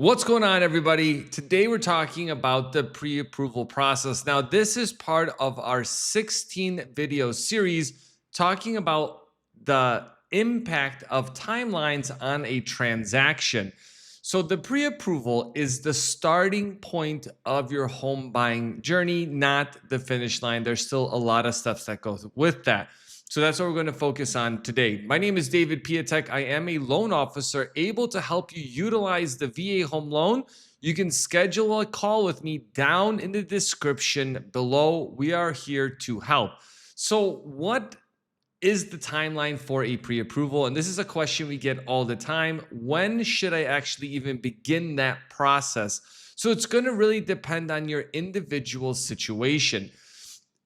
What's going on, everybody? Today we're talking about the pre-approval process. Now, this is part of our 16 video series talking about the impact of timelines on a transaction. So, the pre-approval is the starting point of your home buying journey, not the finish line. There's still a lot of stuff that goes with that. So that's what we're going to focus on today. My name is David Piatek. I am a loan officer able to help you utilize the VA home loan. You can schedule a call with me down in the description below. We are here to help. So, what is the timeline for a pre-approval? And this is a question we get all the time. When should I actually even begin that process? So, it's going to really depend on your individual situation.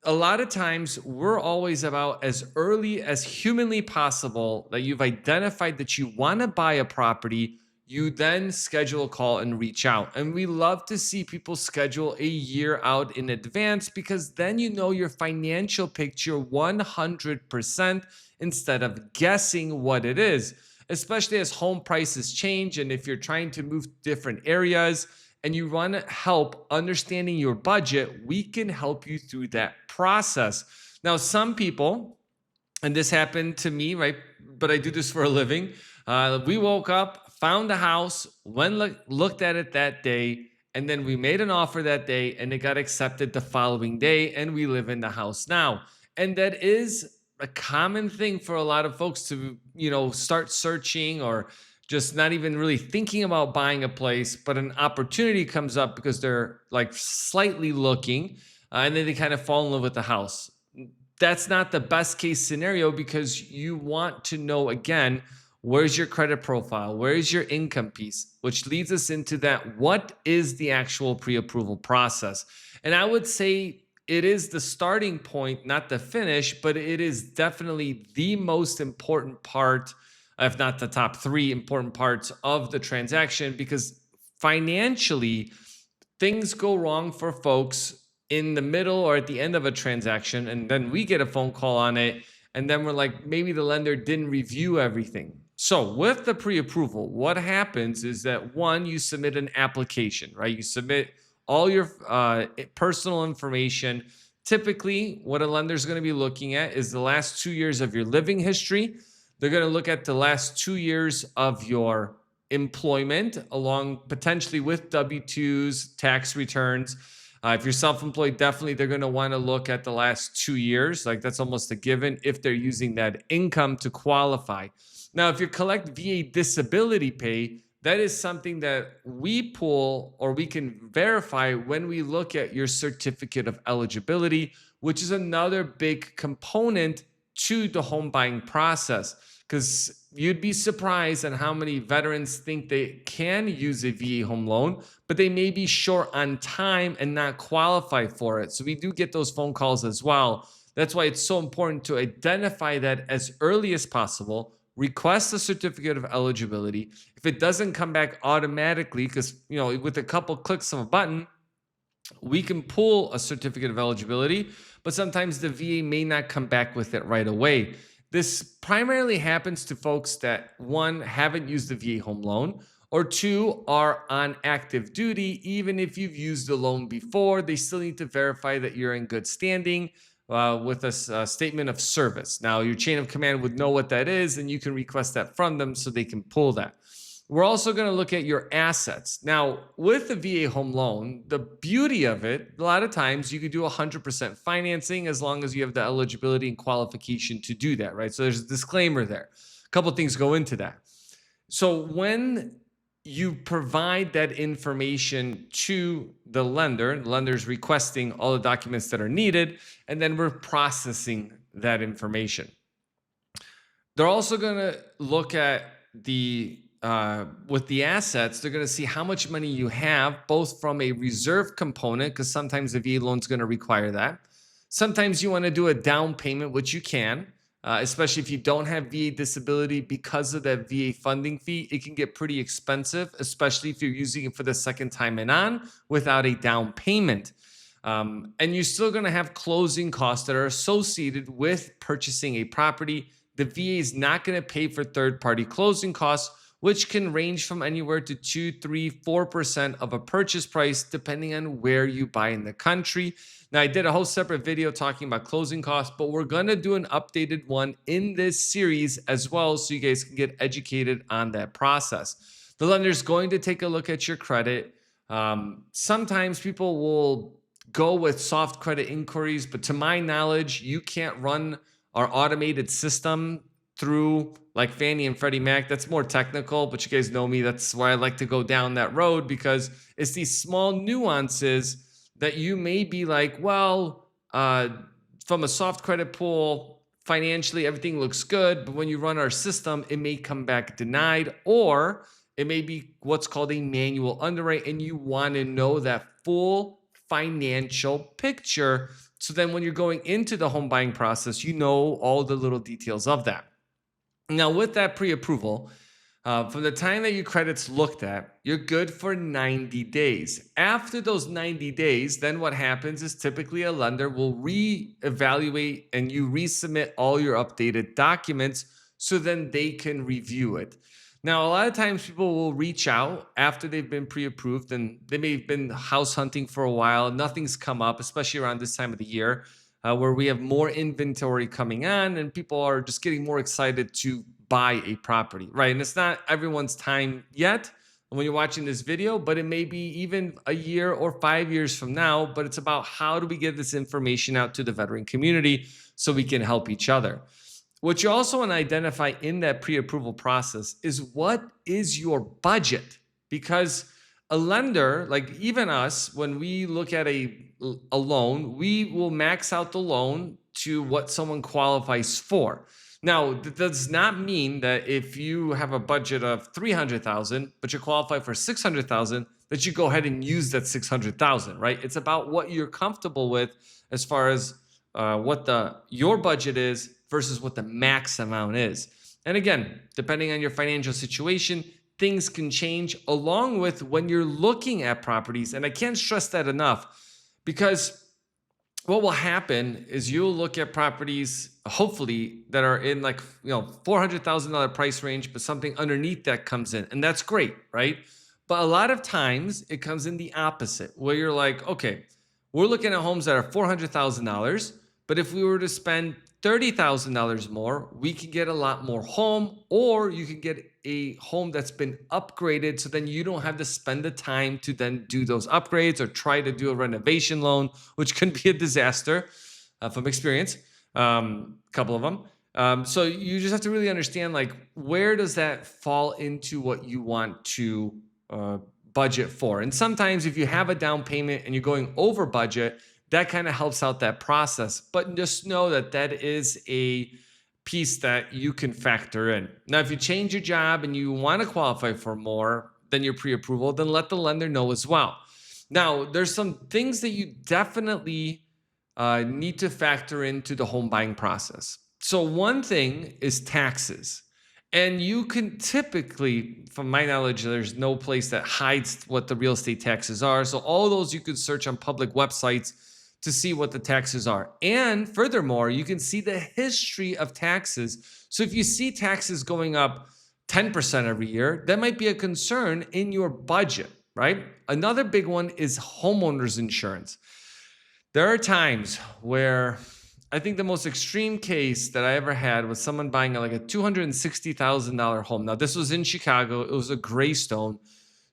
A lot of times we're always about as early as humanly possible that you've identified that you want to buy a property, you then schedule a call and reach out. And we love to see people schedule a year out in advance because then you know your financial picture 100% instead of guessing what it is, especially as home prices change. And if you're trying to move to different areas, and you want help understanding your budget, we can help you through that process. Now, some people, and this happened to me, right? But I do this for a living. We woke up, found a house, looked at it that day, and then we made an offer that day, and it got accepted the following day, and we live in the house now. And that is a common thing for a lot of folks to, start searching or just not even really thinking about buying a place, but an opportunity comes up because they're like slightly looking, and then they kind of fall in love with the house. That's not the best case scenario because you want to know, again, where's your credit profile? Where's your income piece? Which leads us into that. What is the actual pre-approval process? And I would say it is the starting point, not the finish, but it is definitely the most important part, if not the top three important parts of the transaction, because financially things go wrong for folks in the middle or at the end of a transaction. And then we get a phone call on it. And then we're like, maybe the lender didn't review everything. So with the pre-approval, what happens is that one, you submit an application, right? You submit all your personal information. Typically, what a lender is going to be looking at is the last 2 years of your living history. They're going to look at the last 2 years of your employment, along potentially with W-2s, tax returns. If you're self-employed, definitely they're going to want to look at the last 2 years. Like that's almost a given if they're using that income to qualify. Now, if you collect VA disability pay, that is something that we pull or we can verify when we look at your certificate of eligibility, which is another big component to the home buying process. Because you'd be surprised at how many veterans think they can use a VA home loan, but they may be short on time and not qualify for it. So we do get those phone calls as well. That's why it's so important to identify that as early as possible. Request a certificate of eligibility. If it doesn't come back automatically, because with a couple clicks of a button, we can pull a certificate of eligibility, but sometimes the VA may not come back with it right away. This primarily happens to folks that, one, haven't used the VA home loan, or two, are on active duty. Even if you've used the loan before, they still need to verify that you're in good standing with a statement of service. Now, your chain of command would know what that is, and you can request that from them so they can pull that. We're also going to look at your assets. Now, with the VA home loan, the beauty of it, a lot of times you could do 100% financing as long as you have the eligibility and qualification to do that, right? So there's a disclaimer there. A couple of things go into that. So when you provide that information to the lender's requesting all the documents that are needed, and then we're processing that information. They're also going to look at with the assets, they're going to see how much money you have, both from a reserve component, because sometimes the VA loan is going to require that. Sometimes you want to do a down payment, which you can, especially if you don't have VA disability. Because of that VA funding fee, it can get pretty expensive, especially if you're using it for the second time and on without a down payment. And you're still going to have closing costs that are associated with purchasing a property. The VA is not going to pay for third-party closing costs, which can range from anywhere to 2, 3, 4% of a purchase price, depending on where you buy in the country. Now, I did a whole separate video talking about closing costs, but we're going to do an updated one in this series as well, so you guys can get educated on that process. The lender is going to take a look at your credit. Sometimes people will go with soft credit inquiries, but to my knowledge, you can't run our automated system through like Fannie and Freddie Mac. That's more technical, but you guys know me. That's why I like to go down that road, because it's these small nuances that you may be like, well, from a soft credit pool, financially, everything looks good. But when you run our system, it may come back denied, or it may be what's called a manual underwrite, and you want to know that full financial picture. So then when you're going into the home buying process, you know all the little details of that. Now, with that pre-approval, from the time that your credit's looked at, you're good for 90 days. After those 90 days, then what happens is typically a lender will reevaluate and you resubmit all your updated documents so then they can review it. Now, a lot of times people will reach out after they've been pre-approved and they may have been house hunting for a while. Nothing's come up, especially around this time of the year, where we have more inventory coming on and people are just getting more excited to buy a property, right? And it's not everyone's time yet when you're watching this video, but it may be even a year or 5 years from now. But it's about how do we get this information out to the veteran community so we can help each other. What you also want to identify in that pre-approval process is what is your budget? Because a lender, like even us, when we look at a loan, we will max out the loan to what someone qualifies for. Now, that does not mean that if you have a budget of $300,000, but you qualify for $600,000, that you go ahead and use that $600,000, right? It's about what you're comfortable with as far as what your budget is versus what the max amount is. And again, depending on your financial situation, things can change along with when you're looking at properties. And I can't stress that enough, because what will happen is you'll look at properties, hopefully, that are in like, $400,000 price range, but something underneath that comes in. And that's great, right? But a lot of times it comes in the opposite, where you're like, okay, we're looking at homes that are $400,000, but if we were to spend $30,000 more, we can get a lot more home, or you can get a home that's been upgraded. So then you don't have to spend the time to then do those upgrades or try to do a renovation loan, which can be a disaster from experience, couple of them. So you just have to really understand, like, where does that fall into what you want to budget for? And sometimes if you have a down payment and you're going over budget, that kind of helps out that process. But just know that that is a piece that you can factor in. Now, if you change your job and you want to qualify for more than your pre-approval, then let the lender know as well. Now, there's some things that you definitely need to factor into the home buying process. So one thing is taxes. And you can typically, from my knowledge, there's no place that hides what the real estate taxes are. So all those you can search on public websites to see what the taxes are. And furthermore, you can see the history of taxes. So if you see taxes going up 10% every year, that might be a concern in your budget, right? Another big one is homeowners insurance. There are times where I think the most extreme case that I ever had was someone buying like a $260,000 home. Now, this was in Chicago. It was a graystone.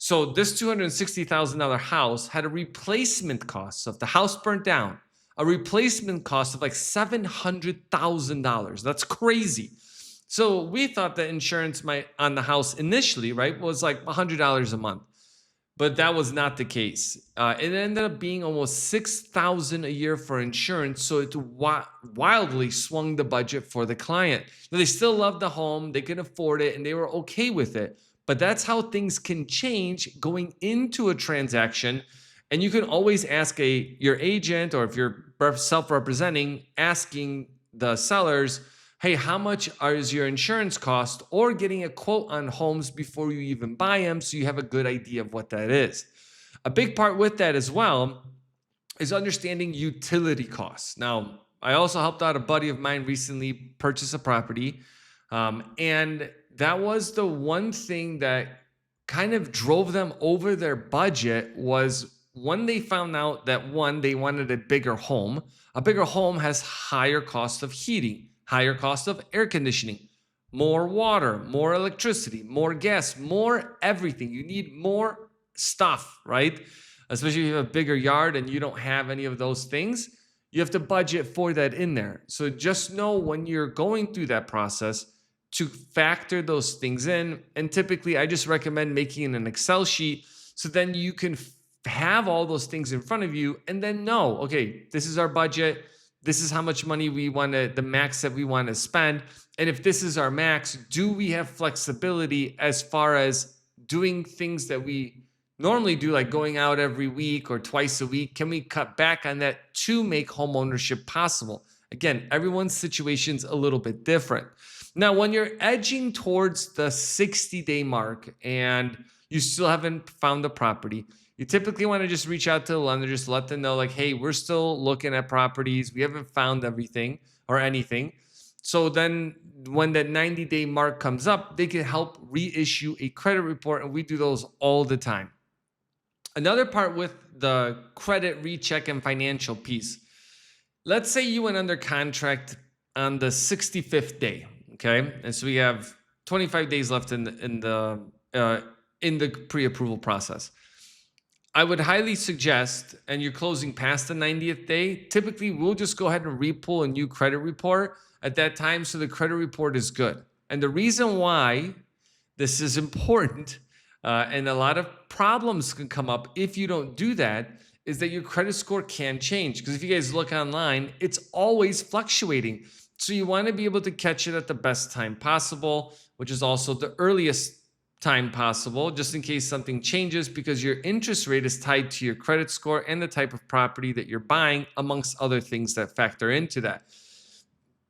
So this $260,000 house had a replacement cost. So if the house burnt down, a replacement cost of like $700,000. That's crazy. So we thought that insurance on the house initially, right, was like $100 a month. But that was not the case. It ended up being almost $6,000 a year for insurance. So it wildly swung the budget for the client. Now, they still loved the home, they could afford it, and they were okay with it. But that's how things can change going into a transaction. And you can always ask your agent, or if you're self-representing, asking the sellers, hey, how much is your insurance cost? Or getting a quote on homes before you even buy them, so you have a good idea of what that is. A big part with that as well is understanding utility costs. Now, I also helped out a buddy of mine recently purchase a property, and that was the one thing that kind of drove them over their budget was when they found out that one, they wanted a bigger home. A bigger home has higher cost of heating, higher cost of air conditioning, more water, more electricity, more gas, more everything. You need more stuff, right? Especially if you have a bigger yard and you don't have any of those things, you have to budget for that in there. So just know when you're going through that process to factor those things in. And typically, I just recommend making an Excel sheet so then you can have all those things in front of you and then know, okay, this is our budget. This is how much money we want to, the max that we want to spend. And if this is our max, do we have flexibility as far as doing things that we normally do, like going out every week or twice a week? Can we cut back on that to make home ownership possible? Again, everyone's situation's a little bit different. Now, when you're edging towards the 60-day mark and you still haven't found the property, you typically want to just reach out to the lender, just let them know, like, hey, we're still looking at properties. We haven't found everything or anything. So then when that 90-day mark comes up, they can help reissue a credit report, and we do those all the time. Another part with the credit recheck and financial piece, let's say you went under contract on the 65th day, okay? And so we have 25 days left in the pre-approval process. I would highly suggest, and you're closing past the 90th day, typically we'll just go ahead and repull a new credit report at that time so the credit report is good. And the reason why this is important, and a lot of problems can come up if you don't do that, is that your credit score can change. Because if you guys look online, it's always fluctuating. So you want to be able to catch it at the best time possible, which is also the earliest time possible, just in case something changes, because your interest rate is tied to your credit score and the type of property that you're buying, amongst other things that factor into that.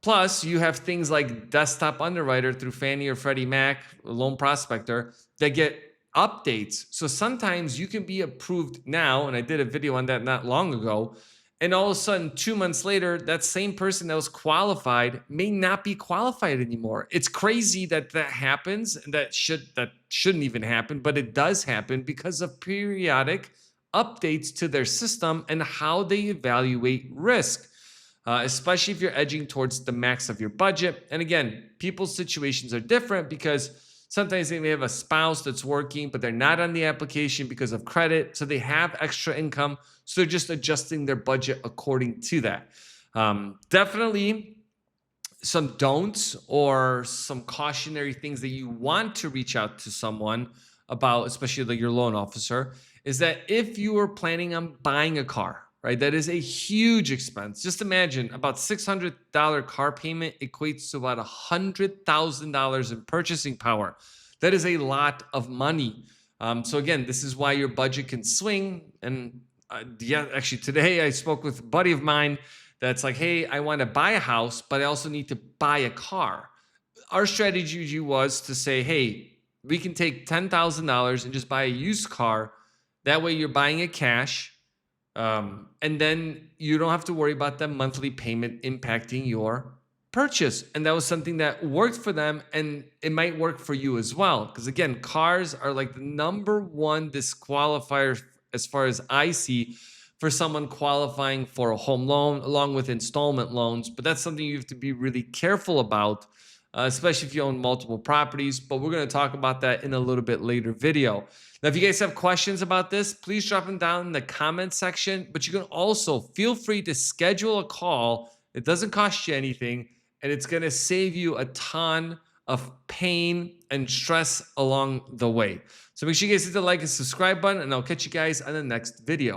Plus, you have things like Desktop Underwriter through Fannie or Freddie Mac, Loan Prospector, that get updates. So sometimes you can be approved now, and I did a video on that not long ago, and all of a sudden 2 months later, that same person that was qualified may not be qualified anymore. It's crazy that that happens, and that shouldn't even happen, but it does happen because of periodic updates to their system and how they evaluate risk, especially if you're edging towards the max of your budget. And again, people's situations are different because sometimes they may have a spouse that's working, but they're not on the application because of credit. So they have extra income. So they're just adjusting their budget according to that. Definitely some don'ts or some cautionary things that you want to reach out to someone about, especially like your loan officer, is that if you are planning on buying a car, right, that is a huge expense. Just imagine about $600 car payment equates to about $100,000 in purchasing power. That is a lot of money. So again, this is why your budget can swing. And yeah, actually today I spoke with a buddy of mine that's like, hey, I want to buy a house, but I also need to buy a car. Our strategy was to say, hey, we can take $10,000 and just buy a used car. That way you're buying it cash. And then you don't have to worry about the monthly payment impacting your purchase. And that was something that worked for them, and it might work for you as well. Because again, cars are like the #1 disqualifier as far as I see for someone qualifying for a home loan along with installment loans. But that's something you have to be really careful about, especially if you own multiple properties. But we're going to talk about that in a little bit later video. Now, if you guys have questions about this, please drop them down in the comment section. But you can also feel free to schedule a call. It doesn't cost you anything, and it's going to save you a ton of pain and stress along the way. So make sure you guys hit the like and subscribe button, and I'll catch you guys on the next video.